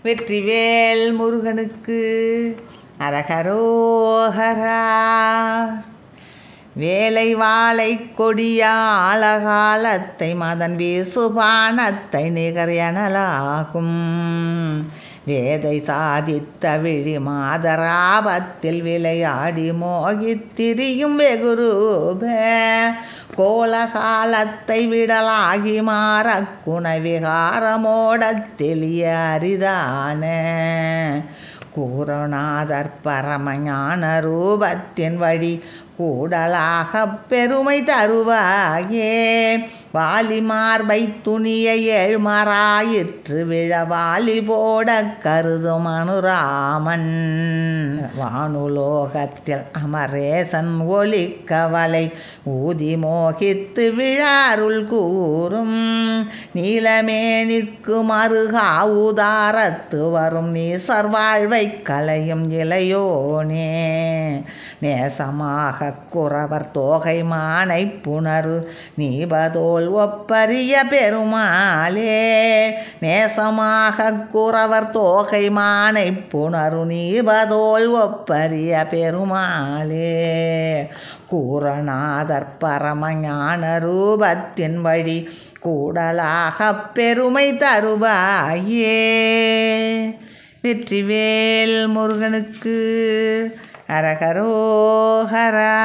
வெற்றிவேல் முருகனுக்கு அரகரோஹரா. வேலை வாழை கொடியா அழகாலத்தை மதன் வீசுபானத்தை நிகர் எனலாகும். வேதை சாதித்த விழி மாதராபத்தில் விளையாடி மோகித்திரியும் வெகுரூப கோலகாலத்தை விடலாகி மாறக்குண விகாரமோடத் தெளிய அரிதான கூரநாதர் பரமஞான ரூபத்தின் வழி கூடலாக பெருமை தருவாயே. வாலி மார்பை துணிய ஏழ்மராயிற்று விழவாலி போட கருதும் அனுராமன் வானுலோகத்தில் அமரேசன் ஒலிக்கவலை ஊதி மோகித்து விழாருள் கூறும் நீலமேனிற்கு மருகா உதாரத்து வரும் நீசர் வாழ்வை கலையும் இளையோனே. நேசமாக குறவர் தோகை மானை புணரு நீபதோல் ஒப்பரிய பெருமாளே. நேசமாக குறவர் தோகை மானை புணரு நீபதோல் ஒப்பரிய பெருமாளே. கூரநாதர் பரமஞான ரூபத்தின் வழி கூடலாக பெருமை தருவாயே. வெற்றிவேல் முருகனுக்கு அரகரோஹரா.